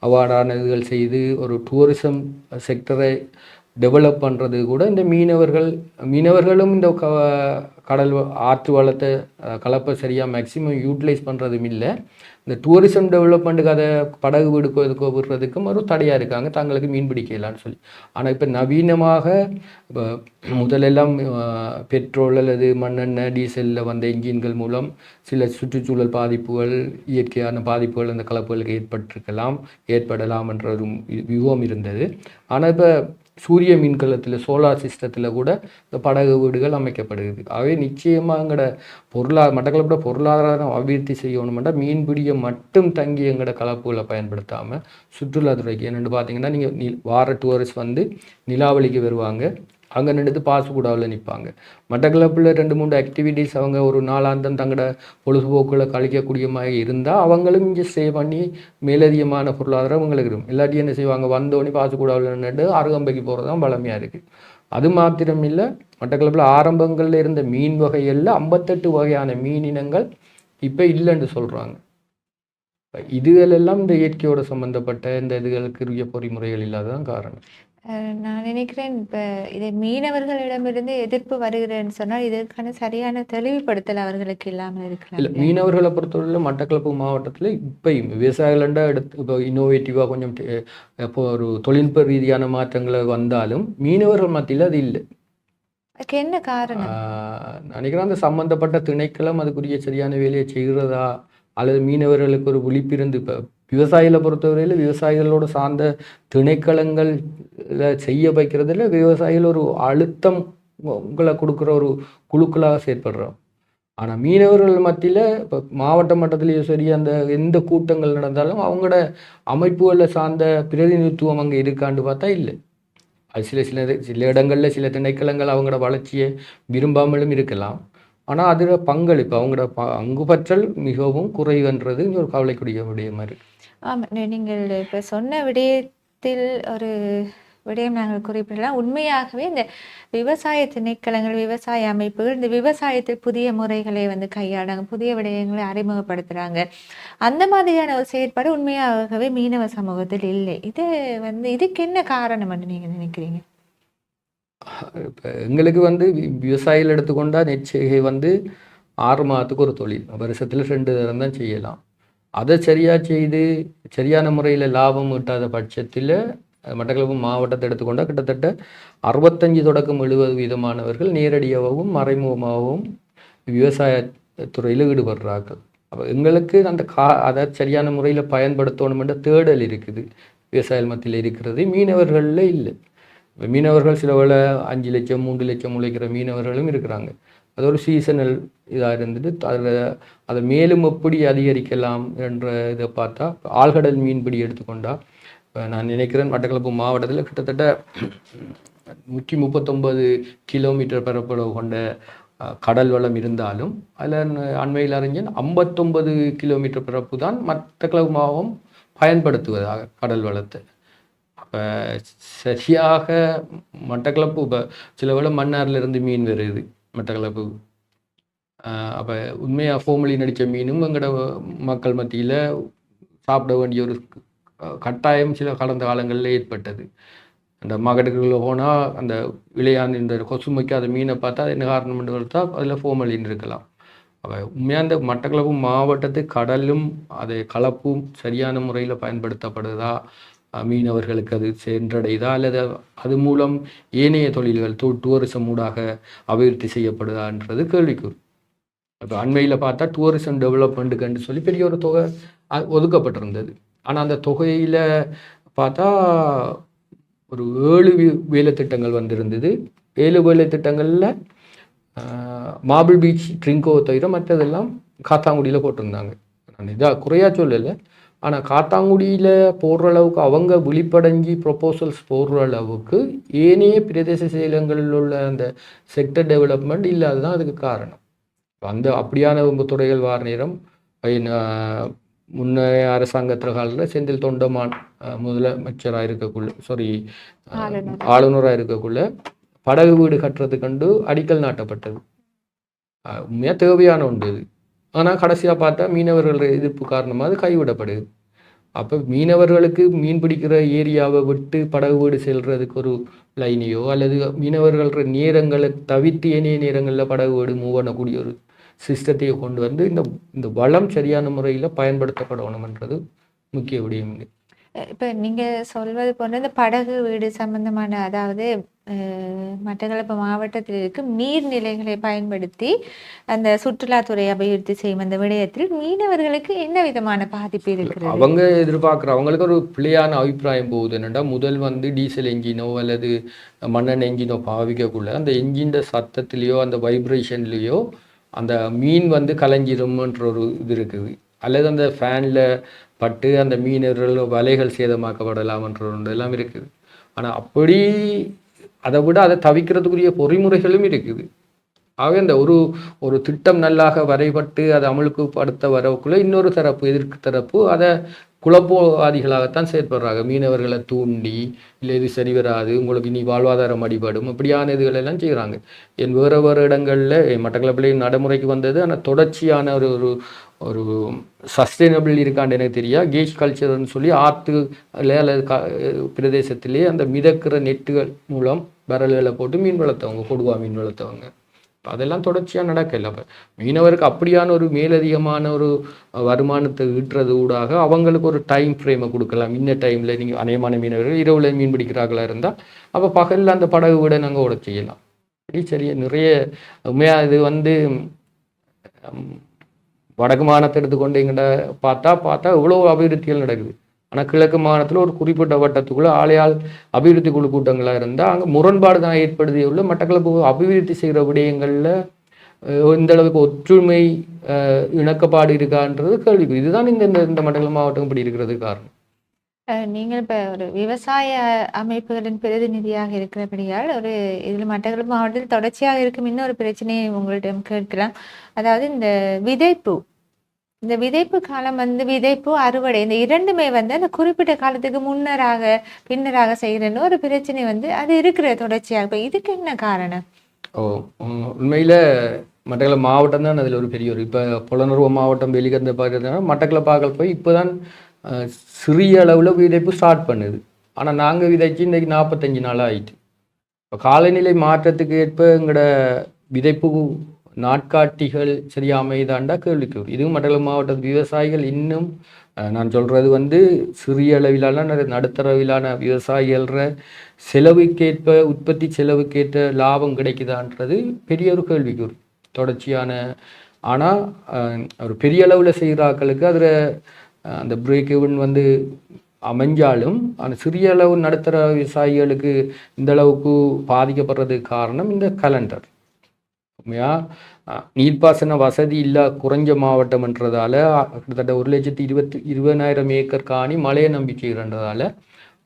அவ்வாறான இதுகள் செய்து ஒரு டூரிசம் செக்டரை டெவலப் பண்ணுறது கூட இந்த மீனவர்களும் இந்த கடல் ஆற்று வளத்தை கலப்பை சரியாக மேக்சிமம் யூட்டிலைஸ் பண்ணுறதும் இல்லை. இந்த டூரிசம் டெவலப்மெண்ட்டுக்கு அதை படகு வீடுக்கோ இதுக்கோ விடுறதுக்கும் ஒரு தடையாக இருக்காங்க, தங்களுக்கு மீன் பிடிக்கலான்னு சொல்லி. ஆனால் இப்போ நவீனமாக இப்போ முதலெல்லாம் பெட்ரோல் அல்லது மண்ணெண்ணெய், டீசலில் வந்த என்ஜின்கள் மூலம் சில சுற்றுச்சூழல் பாதிப்புகள், இயற்கையான பாதிப்புகள் அந்த கலப்புகளுக்கு ஏற்படலாம் என்ற ஒரு வியூகம் இருந்தது. ஆனால் இப்போ சூரிய மின்கலத்தில், சோலார் சிஸ்டத்தில் கூட இந்த படகு வீடுகள் அமைக்கப்படுகிறது. ஆகவே நிச்சயமாக எங்களோட மட்டக்களப்போட பொருளாதாரம் அபிவிருத்தி செய்யணுமெண்டா மீன்பிடியை மட்டும் தங்கி எங்களோட கலப்புகளை பயன்படுத்தாமல் சுற்றுலாத்துறைக்கு என்னென்னு பார்த்தீங்கன்னா, நீங்கள் வார டூரிஸ்ட் வந்து நிலாவளிக்கு வருவாங்க, அங்கே நின்று பாசுக்கூடாவில் நிற்பாங்க. மட்டக்களப்பில் 2-3 ஆக்டிவிட்டீஸ் அவங்க ஒரு நாளாந்தம் தங்களோட பொழுதுபோக்குகளை கழிக்கக்கூடிய மாதிரி இருந்தால் அவங்களும் இங்கே ஸ்டே பண்ணி மேலதிகமான பொருளாதாரம் அவங்களுக்கு இருக்கும். இல்லாட்டி என்ன செய்வாங்க, வந்தோடனே பாசுக்கூடாவில் நின்றுட்டு அருகம்பைக்கு போகிறது தான் பழமையாக இருக்குது. அது மாத்திரம் இல்லை, மட்டக்களப்பில் ஆரம்பங்களில் இருந்த மீன் வகைகளில் 58 வகையான மீன் இனங்கள் இப்போ இல்லைன்னு சொல்கிறாங்க. இதுகளெல்லாம் இந்த இயற்கையோட சம்மந்தப்பட்ட இந்த இதுகளுக்குரிய பொறிமுறைகள் இல்லாததான் காரணம். நான் நினைக்கிறேன் இப்போ இதை மீனவர்களிடமிருந்து எதிர்ப்பு வருகிறேன்னு சொன்னால் இதற்கான சரியான தெளிவுபடுத்தல் அவர்களுக்கு இல்லாமல் இருக்கலாம். இல்லை, மீனவர்களை பொறுத்தவரையில் மட்டக்களப்பு மாவட்டத்தில் இப்போயும் விவசாயிகளண்டா இப்போ இன்னோவேட்டிவாக கொஞ்சம் இப்போ ஒரு தொழில்நுட்ப ரீதியான மாற்றங்களை வந்தாலும் மீனவர்கள் மத்தியில் அது இல்லை. அதுக்கு என்ன காரணம்? நினைக்கிறேன் அந்த சம்மந்தப்பட்ட திணைக்களம் அதுக்குரிய சரியான வேலையை செய்கிறதா அல்லது மீனவர்களுக்கு ஒரு விழிப்பிருந்து இப்போ விவசாயிகளை பொறுத்தவரையில் விவசாயிகளோட சார்ந்த திணைக்களங்கள் செய்ய வைக்கிறதுல விவசாயிகள் ஒரு அழுத்தம் உங்களை கொடுக்குற ஒரு குழுக்களாக செயற்படுறோம். ஆனால் மீனவர்கள் மத்தியில் இப்போ மாவட்ட மட்டத்திலேயும் சரி அந்த எந்த கூட்டங்கள் நடந்தாலும் அவங்களோட அமைப்புகளை சார்ந்த பிரதிநிதித்துவம் அங்கே இருக்கான்னு பார்த்தா இல்லை. அது சில இடங்களில் சில திணைக்களங்கள் அவங்களோட வளர்ச்சியை விரும்பாமலும் இருக்கலாம். ஆனால் அதில் பங்களிப்பு அவங்களோட பங்குபற்றல் மிகவும் குறைவுன்றது ஒரு கவலைக்குரிய விடயமாக இருக்குது. ஆமாம், நீங்கள் இப்போ சொன்ன விடயத்தில் ஒரு விடயம் நாங்கள் குறிப்பிடலாம். உண்மையாகவே இந்த விவசாய திணைக்களங்கள், விவசாய அமைப்புகள் இந்த விவசாயத்தில் புதிய முறைகளை கையாளுறாங்க. புதிய விடயங்களை அறிமுகப்படுத்துறாங்க. அந்த மாதிரியான ஒரு செயற்பாடு உண்மையாகவே மீனவ சமூகத்தில் இல்லை. இது இதுக்கு என்ன காரணம்னு நீங்க நினைக்கிறீங்க? இப்ப எங்களுக்கு விவசாயிகள் எடுத்துக்கொண்டா நெற்செய்கை 6 மாதத்துக்கு ஒரு தொழில். வருஷத்துல 2 தரம் தான் செய்யலாம். அதை சரியா செய்து சரியான முறையில் லாபம் ஈட்டாத பட்சத்தில் மட்டக்களப்பு மாவட்டத்தை எடுத்துக்கொண்டா கிட்டத்தட்ட 65 தொடக்கம் 70% நேரடியாகவும் மறைமுகமாகவும் விவசாய துறையில் ஈடுபடுறார்கள். அப்போ எங்களுக்கு அந்த அதை சரியான முறையில் பயன்படுத்தணுமென்ற தேடல் இருக்குது, விவசாய மத்தியில் இருக்கிறது, மீனவர்களில் இல்லை. இப்போ மீனவர்கள் சில வேளை 5 லட்சம் 3 லட்சம் உழைக்கிற மீனவர்களும் இருக்கிறாங்க. அது ஒரு சீசனல் இதாக இருந்துட்டு அதை மேலும் எப்படி அதிகரிக்கலாம் என்ற இதை பார்த்தா ஆழ்கடல் மீன்பிடி எடுத்துக்கொண்டா நான் நினைக்கிறேன் மட்டக்களப்பு மாவட்டத்தில் கிட்டத்தட்ட 139 கிலோமீட்டர் பரப்பளவு கொண்ட கடல் வளம் இருந்தாலும் அதில் அண்மையில் அறிஞன் 59 கிலோமீட்டர் பரப்பு தான் மட்டக்களப்பு மாவட்டம் பயன்படுத்துவதாக கடல் வளத்தை. அப்போ சரியாக மட்டக்களப்பு இப்போ சில வேளை மன்னார்லேருந்து மீன் வருது மட்டக்களப்பு. அப்போ உண்மையாக ஃபோர்மலி நடித்த மீனும் எங்களோட மக்கள் மத்தியில் சாப்பிட வேண்டிய ஒரு கட்டாயம் சில கடந்த காலங்களில் ஏற்பட்டது. அந்த மார்க்கெட்டுக்குள்ளே போனால் அந்த இளையான் இந்த கொசு வைக்காத மீனை பார்த்தா அது என்ன காரணம் என்று பார்த்தா அதில் ஃபோர்மலின் இருக்கலாம். அப்போ உண்மையாக அந்த மட்டக்களப்பு மாவட்டத்து கடலும் அதை கலப்பும் சரியான முறையில் பயன்படுத்தப்படுதா, மீனவர்களுக்கு அது சென்றடையுதா, அல்லது அது மூலம் ஏனைய தொழில்கள் டூரிசம் ஊடாக அபிவிருத்தி செய்யப்படுதான்றது கேள்விக்குறி. இப்போ அண்மையில் பார்த்தா டூரிசம் டெவலப்மெண்ட்டுக்குன்னு சொல்லி பெரிய ஒரு தொகை ஒதுக்கப்பட்டிருந்தது. ஆனால் அந்த தொகையில் பார்த்தா ஒரு 7 வேலை திட்டங்கள் வந்திருந்தது. 7 வேலை திட்டங்களில் மார்பிள் பீச் ட்ரிங்கோ தவிர மற்றதெல்லாம் காத்தாங்குடியில் போட்டிருந்தாங்க. நான் இதாக குறையா சொல்லலை, ஆனால் காத்தாங்குடியில் போடுற அளவுக்கு அவங்க விழிப்படைஞ்சி ப்ரொப்போசல்ஸ் போடுற அளவுக்கு ஏனைய பிரதேச செயலங்களில் உள்ள அந்த செக்டர் டெவலப்மெண்ட் இல்லாததான் அதுக்கு காரணம். அப்படியான துறைகள் வார நேரம் முன்னைய அரசாங்கத்தில் காலத்தில் செந்தில் தொண்டமான் முதலமைச்சராக இருக்கக்குள்ள ஆளுநராக இருக்கக்குள்ள படகு வீடு கட்டுறது கண்டு அடிக்கல் நாட்டப்பட்டது. உண்மையாக தேவையான ஒன்று இது. ஆனால் கடைசியாக பார்த்தா மீனவர்கள் எதிர்ப்பு காரணமாக அது கைவிடப்படுது. அப்போ மீனவர்களுக்கு மீன் பிடிக்கிற ஏரியாவை விட்டு படகு வீடு செல்றதுக்கு ஒரு லைனையோ அல்லது மீனவர்கள் நேரங்களை தவிர்த்து ஏனைய நேரங்களில் படகு வீடு மூவ் பண்ணக்கூடிய ஒரு சிஸ்டத்தையோ கொண்டு இந்த வளம் சரியான முறையில் பயன்படுத்தப்படணும்ன்றது முக்கிய விடயம். இப்போ நீங்கள் சொல்வது போன்ற இந்த படகு வீடு சம்பந்தமான, அதாவது மட்டக்களப்பு மாவட்டத்தில் இருக்கும் நீர்நிலைகளை பயன்படுத்தி அந்த சுற்றுலாத்துறை அபிவிருத்தி செய்யும் அந்த விடயத்தில் மீனவர்களுக்கு என்ன விதமான பாதிப்பு இருக்கிறது? அவங்க எதிர்பார்க்குற அவங்களுக்கு ஒரு பிள்ளையான அபிப்பிராயம் போகுது என்னென்னா, முதல் டீசல் என்ஜினோ அல்லது மண்ணெண்ணெய் என்ஜினோ பாவிக்கக்குள்ள அந்த என்ஜின் சத்தத்துலேயோ அந்த வைப்ரேஷன்லேயோ அந்த மீன் கலைஞ்சிரும்ன்ற ஒரு இது இருக்குது. அல்லது அந்த ஃபேனில் பட்டு அந்த மீனர்கள் வலைகள் சேதமாக்கப்படலாம்ன்ற ஒன்று எல்லாம் இருக்குது. ஆனால் அப்படி அதை விட அதை தவிக்கிறதுக்குரிய பொறிமுறைகளும் இருக்குது. ஆகவே அந்த ஒரு திட்டம் நல்லாக வரைபட்டு அதை அமலுக்கு படுத்த வரக்குள்ள இன்னொரு தரப்பு எதிர்க்கு தரப்பு அதை குழப்பவாதிகளாகத்தான் செயற்படுறாங்க. மீனவர்களை தூண்டி இல்லை இது சரி வராது, உங்களுக்கு இனி வாழ்வாதாரம் அடிபடும், அப்படியான இதுகளெல்லாம் செய்கிறாங்க. வேறு இடங்களில் மட்டக்களப்பில் நடைமுறைக்கு வந்தது. ஆனால் தொடர்ச்சியான ஒரு ஒரு சஸ்டைனபிள் இருக்கான்னு எனக்கு தெரியா. கேஜ் கல்ச்சர்னு சொல்லி ஆற்றுல அல்லது பிரதேசத்திலே அந்த மிதக்கிற நெட்டுகள் மூலம் விரல்களை போட்டு மீன் வளர்த்தவங்க, கொடுவா மீன் வளர்த்தவங்க. அதெல்லாம் தொடர்ச்சியாக நடக்கல. அப்போ மீனவருக்கு அப்படியான ஒரு மேலதிகமான ஒரு வருமானத்தை ஈட்டுறது ஊடாக அவங்களுக்கு ஒரு டைம் ஃப்ரேமை கொடுக்கலாம். இந்த டைமில் நீங்கள் அநேகமான மீனவர்கள் இரவுல மீன் பிடிக்கிறார்களா இருந்தால் அப்போ பகலில் அந்த படகு விட நாங்கள் ஓட செய்யலாம். அப்படி சரியா நிறைய உண்மையாக இது வடக்கு மாநிலத்தை எடுத்துக்கொண்டு எங்கிட்ட பார்த்தா இவ்வளோ அபிவிருத்திகள் நடக்குது. ஆனால் கிழக்கு மாநிலத்தில் ஒரு குறிப்பிட்ட வட்டத்துக்குள்ளே ஆலையால் அபிவிருத்தி குழு கூட்டங்களாக இருந்தால் அங்கே முரண்பாடு தான் ஏற்படுத்தி உள்ள மட்டக்களப்பு அபிவிருத்தி செய்கிற விடயங்களில் இந்த அளவுக்கு ஒற்றுமை இணக்கப்பாடு இருக்கான்றது கேள்விக்கு. இதுதான் இந்த மட்டக்களப்பு மாவட்டம் இப்படி இருக்கிறது காரணம். நீங்கள் இப்போ ஒரு விவசாய அமைப்புகளின் பிரதிநிதியாக இருக்கிறபடியால் இதில் மட்டக்களப்பு மாவட்டத்தில் தொடர்ச்சியாக இருக்கும் இன்னொரு பிரச்சனையை உங்கள்கிட்ட கேட்கலாம். அதாவது இந்த விதைப்பு இந்த விதைப்பு காலம் வந்து விதைப்பு, அறுவடை இந்த 2மே வந்து அந்த குறிப்பிட்ட காலத்துக்கு முன்னராக, பின்னராக செய்றன்னு ஒரு பிரச்சனை வந்து அது இருக்கிற தொடர்ச்சியா. இப்ப இதுக்கு என்ன காரணம்? ஓ உண்மையில் மட்டக்களப்பு மாவட்டம் தான் அதில் ஒரு பெரிய ஒரு இப்போ புலனறுவ மாவட்டம் வெளிக்கந்த பார்க்குறதுனா மட்டக்களப்பாக்கள் போய் இப்போ தான் சிறிய அளவில் விதைப்பு ஸ்டார்ட் பண்ணுது. ஆனால் நாங்கள் விதைச்சு இன்றைக்கி 45 நாள் ஆயிட்டு. இப்போ காலநிலை மாற்றத்துக்கு ஏற்ப எங்களோட விதைப்பு நாட்காட்டிகள் சரியா அமைதாண்டா கேள்விக்குறி. இதுவும் மட்டக்களப்பு மாவட்ட விவசாயிகள் இன்னும் நான் சொல்கிறது வந்து சிறிய அளவிலான நடுத்தரவிலான விவசாயிகள செலவுக்கேற்ப உற்பத்தி செலவுக்கேற்ற லாபம் கிடைக்குதான்றது பெரிய ஒரு கேள்விக்குறி தொடர்ச்சியான. ஆனால் ஒரு பெரிய அளவில் செய்கிறாக்களுக்கு அதில் அந்த பிரேக் இவன் வந்து அமைஞ்சாலும் அந்த சிறிய அளவு நடுத்தர விவசாயிகளுக்கு இந்த அளவுக்கு பாதிக்கப்படுறதுக்கு காரணம் இந்த கலண்டர். உண்மையாக நீர்ப்பாசன வசதி இல்லா குறைஞ்ச மாவட்டம்ன்றதால கிட்டத்தட்ட 1,20,000 ஏக்கர் காணி மழையை நம்பிக்கைன்றதால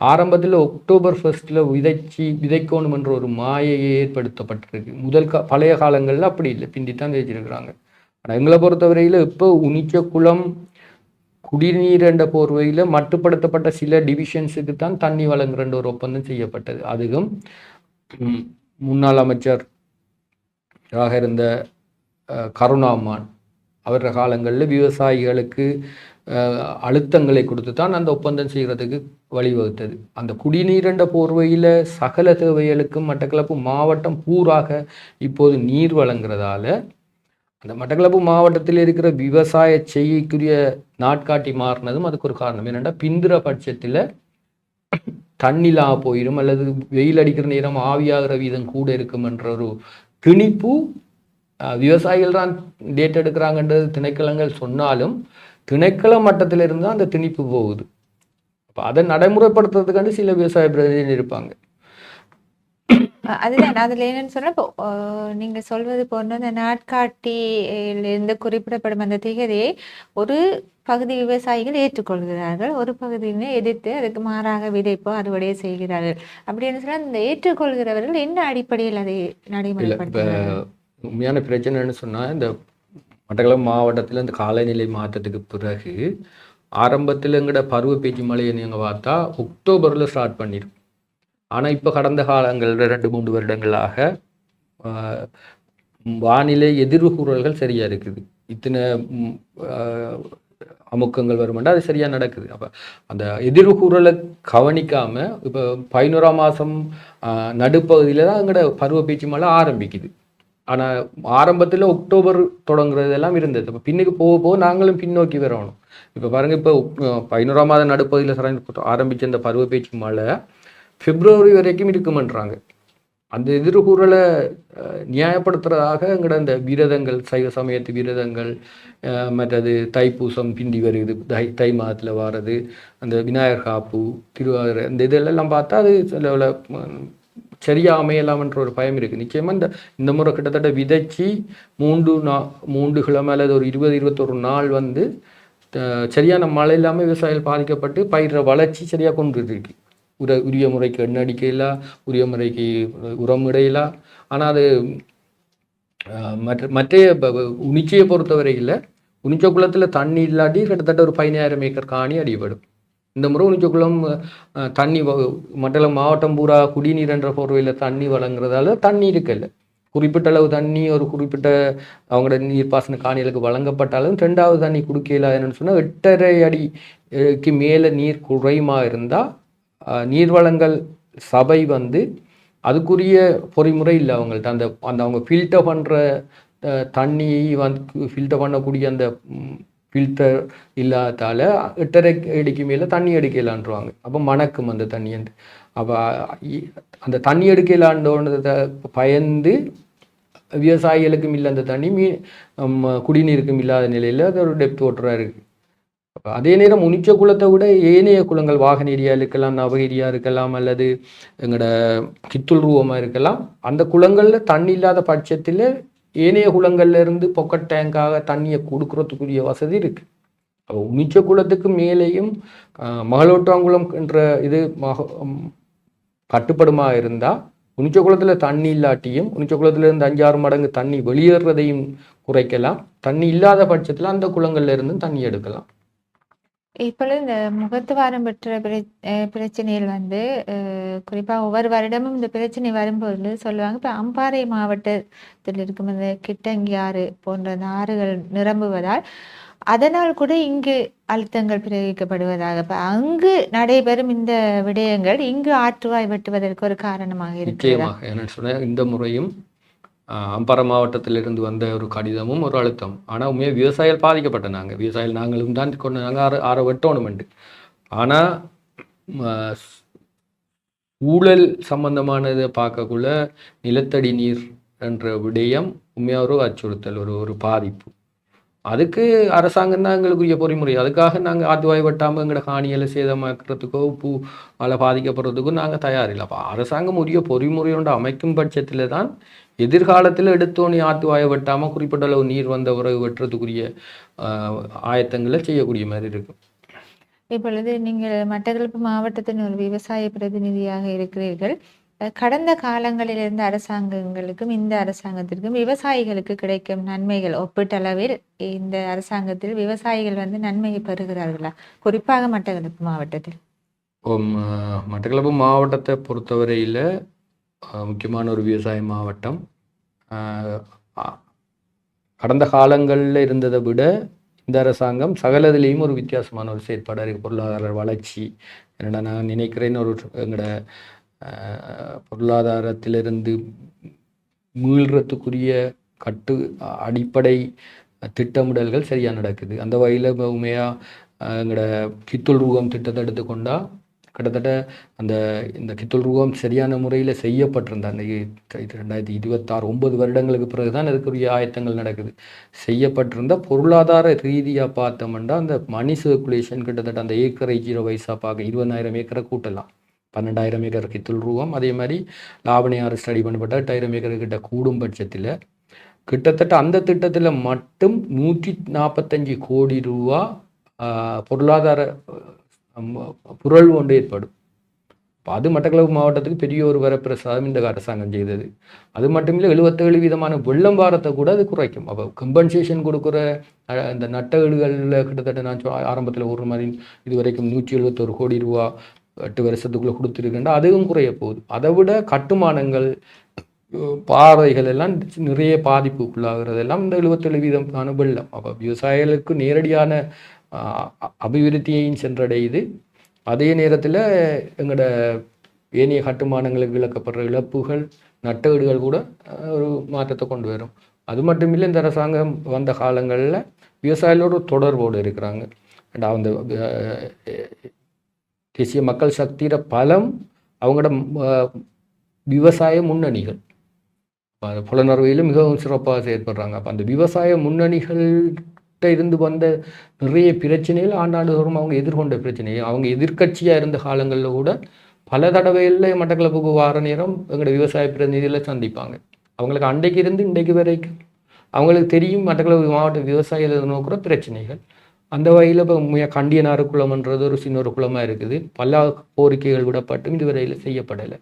ஆரம்பத்தில் அக்டோபர் 1 விதைக்கணும் என்ற ஒரு மாயையை ஏற்படுத்தப்பட்டிருக்கு. பழைய காலங்களில் அப்படி இல்லை, பிந்தித்தான் விதைச்சிருக்கிறாங்க. ஆனால் எங்களை பொறுத்தவரையில் இப்போ உனிச்சக்குளம் குடிநீர் என்ற போர்வையில் மட்டுப்படுத்தப்பட்ட சில டிவிஷன்ஸுக்கு தான் தண்ணி வழங்குற ஒரு ஒப்பந்தம் செய்யப்பட்டது. அதுவும் முன்னாள் அமைச்சர் இருந்த கருணாமான் அவர காலங்களில் விவசாயிகளுக்கு அழுத்தங்களை கொடுத்து தான் அந்த ஒப்பந்தம் செய்கிறதுக்கு வழிவகுத்தது. அந்த குடிநீர் என்ற போர்வையில் சகல தேவைகளுக்கும் மட்டக்களப்பு மாவட்டம் பூராக இப்போது நீர் வழங்குறதால அந்த மட்டக்களப்பு மாவட்டத்தில் இருக்கிற விவசாய செய்கைக்குரிய நாட்காட்டி மாறினதும் அதுக்கு ஒரு காரணம். என்னென்னா பிந்திர பட்சத்தில் தண்ணிலா போயிடும் அல்லது வெயில் அடிக்கிற நேரம் ஆவியாகிற வீதம் கூட இருக்கும் என்ற ஒரு திணிப்பு விவசாயிகள் தான் டேட் எடுக்கிறாங்கன்றது திணைக்களங்கள் சொன்னாலும் திணைக்கள மட்டத்திலிருந்து அந்த திணிப்பு போகுது. அப்போ அதை நடைமுறைப்படுத்துறதுக்காண்டி சில விவசாய பிரதிநிதிகள் இருப்பாங்க. அதுதான் அதுல என்னன்னு சொன்னா, இப்போ நீங்க சொல்வது போன்ற அந்த நாட்காட்டியிலிருந்து குறிப்பிடப்படும் அந்த திகதியை ஒரு பகுதி விவசாயிகள் ஏற்றுக்கொள்கிறார்கள், ஒரு பகுதியினர் எதிர்த்து அதுக்கு மாறாக விதைப்போ அறுவடை செய்கிறார்கள். அப்படின்னு சொன்னா இந்த ஏற்றுக்கொள்கிறவர்கள் என்ன அடிப்படையில் அதை நடைமுறைப்படுத்துகிறார்கள்? உண்மையான பிரச்சனைன்னு சொன்னால் இந்த மட்டக்களப்பு மாவட்டத்தில் இந்த காலநிலை மாற்றத்துக்கு பிறகு ஆரம்பத்தில் எங்கட பருவ பேச்சு மழையை நீங்கள் பார்த்தா அக்டோபரில் ஸ்டார்ட் பண்ணிடும். ஆனால் இப்போ கடந்த காலங்களில் 2-3 வருடங்களாக வானிலை எதிர்வுகூறல்கள் சரியாக இருக்குது. இத்தனை அமுக்கங்கள் வருமெண்டா அது சரியாக நடக்குது. அப்போ அந்த எதிர்வுகூறலை கவனிக்காமல் இப்போ 11ஆம் மாதம் நடுப்பகுதியில் தான் எங்கட பருவ பேச்சு மழை ஆரம்பிக்குது. ஆனால் ஆரம்பத்தில் அக்டோபர் தொடங்குறதெல்லாம் இருந்தது. இப்போ பின்னுக்கு போக போக நாங்களும் பின்னோக்கி வரணும். இப்போ பாருங்கள், இப்போ 11ஆம் மாதம் நடுப்பகுதியில் ஆரம்பித்த இந்த பருவ பேச்சு மழை பிப்ரவரி வரைக்கும் இருக்குமென்றாங்க. அந்த எதிர்கூறலை நியாயப்படுத்துறதாக எங்கட இந்த விரதங்கள், சைவ சமயத்து விரதங்கள், மற்றது தைப்பூசம் பிந்தி வருது, தை மாதத்தில் வாரது, அந்த விநாயகர் காப்பு, திருவாதிரை, இந்த இதெல்லாம் பார்த்தா அது சில சரியாக அமையலாம்ன்ற ஒரு பயம் இருக்குது. நிச்சயமாக இந்த முறை கிட்டத்தட்ட விதைச்சி 3 கிழமை அல்லது ஒரு 20-21 நாள் வந்து சரியான மழை இல்லாமல் விவசாயிகள் பாதிக்கப்பட்டு பயிர வளர்ச்சி சரியாக கொண்டு இருக்கு. உரிய முறைக்கு எண்ணெய் அடிக்கலாம், உரிய முறைக்கு உரம் இடையலாம். ஆனால் அது மற்ற உணிச்சியை பொறுத்தவரையில் உணிச்ச குளத்தில் தண்ணி இல்லாட்டி கிட்டத்தட்ட ஒரு 15,000 ஏக்கர் காணி அடிபடும். இந்த முறை உணிச்சக்குளம் தண்ணி மட்டக்களப்பு மாவட்டம் பூரா குடிநீர் என்ற போர்வையில் தண்ணி வழங்குறதால தண்ணி இருக்கல. குறிப்பிட்ட அளவு தண்ணி ஒரு குறிப்பிட்ட அவங்களோட நீர்ப்பாசன காணிகளுக்கு வழங்கப்பட்டாலும் 2வது தண்ணி கொடுக்கல. என்னன்னு சொன்னால் 8.5 அடிக்கு மேலே நீர் குறைமா இருந்தால் நீர்வளங்கள் சபை வந்து அதுக்குரிய பொறிமுறை இல்லை அவங்கள்ட்ட. அந்த அவங்க ஃபில்டர் பண்ணுற தண்ணியை வந்து ஃபில்டர் பண்ணக்கூடிய அந்த ஃபில்டர் இல்லாதால 8.5 அடிக்கு மேலே தண்ணி எடுக்கலான்றாங்க. அப்போ மணக்கும் அந்த தண்ணியன்று. அப்போ அந்த தண்ணி எடுக்கலான்றதை பயந்து விவசாயிகளுக்கும் இல்லை அந்த தண்ணி, குடிநீருக்கும் இல்லாத நிலையில் அது ஒரு டெப்த் வாட்டராக இருக்குது. அப்போ அதே நேரம் உணிச்ச குளத்தை விட ஏனைய குளங்கள் வாகனேரியா இருக்கலாம், நவகிரியா இருக்கலாம், அல்லது எங்களோட கித்துள் ரூபமாக இருக்கலாம். அந்த குளங்களில் தண்ணி இல்லாத பட்சத்தில் ஏனைய குளங்கள்ல இருந்து பொக்கட் டேங்காக தண்ணியை கொடுக்கறதுக்குரிய வசதி இருக்கு. அப்போ உணிச்ச குளத்துக்கு மேலேயும் மகளோட்டாங்குளம் என்ற இது கட்டுப்படுமா இருந்தால் உனிச்ச குளத்தில் தண்ணி இல்லாட்டியும் உனிச்ச குளத்திலிருந்து 5-6 மடங்கு தண்ணி வெளியேறதையும் குறைக்கலாம். தண்ணி இல்லாத பட்சத்தில் அந்த குளங்கள்ல இருந்தும் தண்ணி எடுக்கலாம். இப்பொழுது இந்த முகத்துவாரம் பெற்ற பிரச்சனையில் வந்து குறிப்பா ஒவ்வொரு வருடமும் இந்த பிரச்சனை வரும்போது சொல்லுவாங்க. இப்ப அம்பாறை மாவட்டத்தில் இருக்கும் இந்த கிட்டங்கி ஆறு போன்ற அந்த ஆறுகள் நிரம்புவதால் அதனால் கூட இங்கு அழுத்தங்கள் பிரயோகிக்கப்படுவதாக. இப்ப அங்கு நடைபெறும் இந்த விடயங்கள் இங்கு ஆற்றுவாய் வெட்டுவதற்கு ஒரு காரணமாக இருக்கிறதா? நிச்சயமாக என்னன்னு சொன்னால் இந்த முறையும் அம்பாறை மாவட்டத்திலிருந்து வந்த ஒரு கடிதமும் ஒரு அழுத்தம். ஆனால் உண்மையாக விவசாயிகள் பாதிக்கப்பட்ட விவசாயிகள் நாங்களும் தான் கொண்டு நாங்கள் ஆற வெட்டணுமெண்டு. ஆனால் ஊழல் சம்பந்தமானதை பார்க்கக்குள்ள நிலத்தடி நீர் என்ற விடயம் உண்மையாக ஒரு அச்சுறுத்தல், ஒரு பாதிப்பு. அதுக்கு அரசாங்கம் தான் எங்களுக்குரிய பொறிமுறை. அதுக்காக நாங்கள் ஆத்துவாய் வெட்டாமல் எங்களோட காணிகளை சேதமாக்குறதுக்கோ உப்பால் பாதிக்கப்படுறதுக்கோ நாங்கள் தயாரில்லை. அப்போ அரசாங்கம் உரிய பொறிமுறையோட அமைக்கும் பட்சத்தில் தான் எதிர்காலத்தில் எடுத்தோனி ஆத்துவாயை வெட்டாமல் குறிப்பிட்ட அளவு நீர் வந்த உறவு வெட்டுறதுக்குரிய ஆயத்தங்களை செய்யக்கூடிய மாதிரி இருக்கும். இப்பொழுது நீங்கள் மட்டக்களப்பு மாவட்டத்தின் ஒரு விவசாய பிரதிநிதியாக இருக்கிறீர்கள். கடந்த காலங்களில் இருந்த அரசாங்கங்களுக்கும் இந்த அரசாங்கத்திற்கும் விவசாயிகளுக்கு கிடைக்கும் நன்மைகள் ஒப்பீட்டளவில் இந்த அரசாங்கத்தில் விவசாயிகள் வந்து நன்மையை பெறுகிறார்களா? குறிப்பாக மட்டக்களப்பு மாவட்டத்தில். மட்டக்களப்பு மாவட்டத்தை பொறுத்தவரையில் முக்கியமான ஒரு விவசாய மாவட்டம். கடந்த காலங்களில் இருந்ததை விட இந்த அரசாங்கம் சகலதிலேயும் ஒரு வித்தியாசமான ஒரு செயற்பாடாக இருக்குது. பொருளாதார வளர்ச்சி என்னென்னா நான் நினைக்கிறேன், எங்களோட பொருளாதாரத்திலிருந்து மீள்றதுக்குரிய அடிப்படை திட்டமிடல்கள் சரியாக நடக்குது. அந்த வகையில் உண்மையாக எங்களோட கித்துல் ரூபம் திட்டத்தை எடுத்துக்கொண்டா கிட்டத்தட்ட இந்த கித்துல் ரூபம் சரியான முறையில் செய்யப்பட்டிருந்த அந்த 2026 9 வருடங்களுக்கு பிறகுதான் அதுக்குரிய ஆயத்தங்கள் நடக்குது. செய்யப்பட்டிருந்த பொருளாதார ரீதியாக பார்த்தோம்னா அந்த மணி சர்க்குலேஷன் கிட்டத்தட்ட அந்த ஏக்கரை 0 வயசாக பார்க்க 20,000 ஏக்கரை கூட்டலாம். 12,000 ஏக்கர் கித்துல் ரூபம். அதே மாதிரி லாவணியாறு ஸ்டடி பண்ணப்பட்ட 8,000 ஏக்கர் கிட்ட கூடும் பட்சத்தில் கிட்டத்தட்ட அந்த திட்டத்தில் மட்டும் 145 கோடி ரூபா பொருளாதார புரள் ஒன்று ஏற்படும். இப்போ அது மட்டக்களப்பு மாவட்டத்துக்கு பெரிய ஒரு வரப்பிரசாதம் இந்த அரசாங்கம் செய்தது. அது மட்டும் இல்லை 77% வெள்ளம் வாரத்தை கூட அது குறைக்கும். அப்போ கம்பன்சேஷன் கொடுக்குற இந்த நட்டகடுகளில் கிட்டத்தட்ட நான் ஆரம்பத்தில் ஒரு மாதிரி இது வரைக்கும் 171 கோடி ரூபா 8 வருஷத்துக்குள்ளே கொடுத்துருக்கேன்டா அதுவும் குறைய போகுது. அதை விட கட்டுமானங்கள் பாறைகள் எல்லாம் நிறைய பாதிப்புக்குள்ளாகிறதெல்லாம் இந்த 77% வெள்ளம். அப்போ விவசாயிகளுக்கு நேரடியான அபிவிருத்தியையும் சென்றடையுது. அதே நேரத்தில் எங்களோட ஏனைய கட்டுமானங்களுக்கு இழக்கப்படுற இழப்புகள் நட்டகடுகள் கூட ஒரு மாற்றத்தை கொண்டு வரும். அது மட்டும் இல்லை இந்த அரசாங்கம் வந்த காலங்களில் விவசாயிகளோட தொடர்போடு இருக்கிறாங்க. அந்த தேசிய மக்கள் சக்தியோட பலம் அவங்களோட விவசாய முன்னணிகள் புலனறுவையில் மிகவும் சிறப்பாக செயற்படுறாங்க. அப்போ அந்த விவசாய முன்னணிகள் இருந்து வந்த நிறைய பிரச்சனைகள் ஆண்டாண்டு தோறும் அவங்க எதிர்கொண்ட பிரச்சனைகள் அவங்க எதிர்கட்சியாக இருந்த காலங்களில் கூட பல தடவைகளில் மட்டக்களப்புக்கு வார நேரம் எங்களோட விவசாய பிரதிநிதிகளை சந்திப்பாங்க. அவங்களுக்கு அன்றைக்கு இருந்து இன்றைக்கு வரைக்கும் அவங்களுக்கு தெரியும் மட்டக்களப்பு மாவட்ட விவசாயிகள் நோக்கிற பிரச்சனைகள். அந்த வகையில் இப்போ கண்டியனாறு குளம்ன்றது ஒரு சின்ன ஒரு குளமாக இருக்குது. பல கோரிக்கைகள் விடப்பட்டும் இதுவரையில் செய்யப்படலை.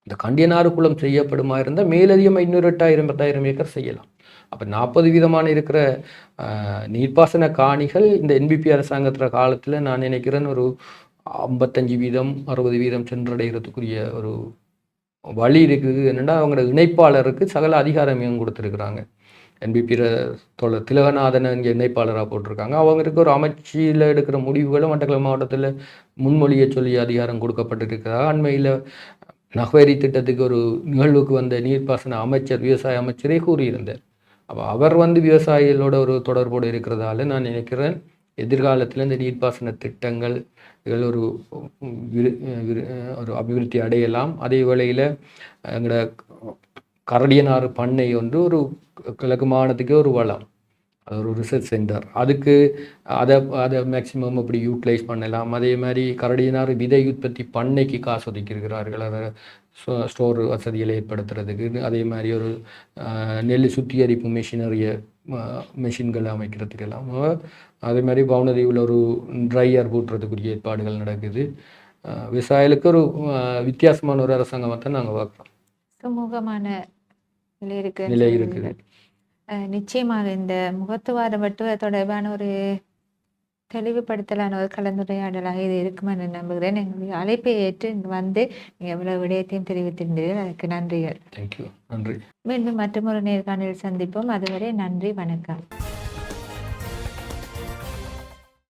இந்த கண்டியனாறு குளம் செய்யப்படுமா இருந்தால் மேலதிகமாக இன்னொரு 8,000-10,000 ஏக்கர் செய்யலாம். அப்போ 40% இருக்கிற நீர்ப்பாசன காணிகள் இந்த என்பிபி அரசாங்கத்துற காலத்தில் நான் நினைக்கிறேன் ஒரு 55% 60% சென்றடைகிறதுக்குரிய ஒரு வழி இருக்குது. என்னென்னா அவங்களோட இணைப்பாளருக்கு சகல அதிகாரமையும் கொடுத்துருக்குறாங்க. என்பிபி திலகநாதனை இங்கே இணைப்பாளராக போட்டிருக்காங்க. அவங்களுக்கு ஒரு அமைச்சியில் எடுக்கிற முடிவுகளும் மட்டக்களப்பு மாவட்டத்தில் முன்மொழியை சொல்லி அதிகாரம் கொடுக்கப்பட்டிருக்கிறாங்க. அண்மையில் நகவரி திட்டத்துக்கு ஒரு நிகழ்வுக்கு வந்த நீர்ப்பாசன அமைச்சர் விவசாய அமைச்சரே கூறியிருந்தார். அப்போ அவர் விவசாயிகளோட ஒரு தொடர்போடு இருக்கிறதால நான் நினைக்கிறேன் எதிர்காலத்தில் இந்த நீர்ப்பாசன திட்டங்கள் ஒரு அபிவிருத்தி அடையலாம். அதே வேளையில் எங்களோட கரடியனாறு பண்ணை ஒரு கிழக்கு மாகாணத்துக்கே ஒரு வளம், அது ஒரு ரிசர்ச் சென்டர். அதுக்கு அதை மேக்சிமம் அப்படி யூட்டிலைஸ் பண்ணலாம். அதே மாதிரி கரடியனாறு விதை உற்பத்தி பண்ணைக்கு காசு ஒதுக்கியிருக்கிறார்கள், அதை ஸ்டோர் வசதிகளை ஏற்படுத்துறதுக்கு. அதே மாதிரி ஒரு நெல் சுத்திகரிப்பு மெஷின்களை அமைக்கிறதுக்கெல்லாம். அதே மாதிரி பவுனரியில் ஒரு ட்ரையர் பூட்டுறதுக்குரிய ஏற்பாடுகள் நடக்குது. விவசாயிகளுக்கு ஒரு வித்தியாசமான ஒரு அரசாங்கமாக தான் நாங்கள் பார்க்குறோம். சுமூகமான நிலை நிலை இருக்குன்னு இருக்குது. சொல்லுவீர்கள். நிச்சயமாக இந்த முகத்துவாரம் வெட்டுவது தொடர்பான ஒரு தெளிவுபடுத்தலான ஒரு கலந்துரையாடலாக இது இருக்கும் என்று நம்புகிறேன். எங்களுடைய அழைப்பை ஏற்று இங்கு வந்து நீங்கள் எவ்வளவு விடயத்தையும் தெரிவித்திருந்தீர்கள். அதுக்கு நன்றிகள். தேங்க்யூ. நன்றி. மீண்டும் மற்றொரு நேர்காணலில் சந்திப்போம். அதுவரை நன்றி, வணக்கம்.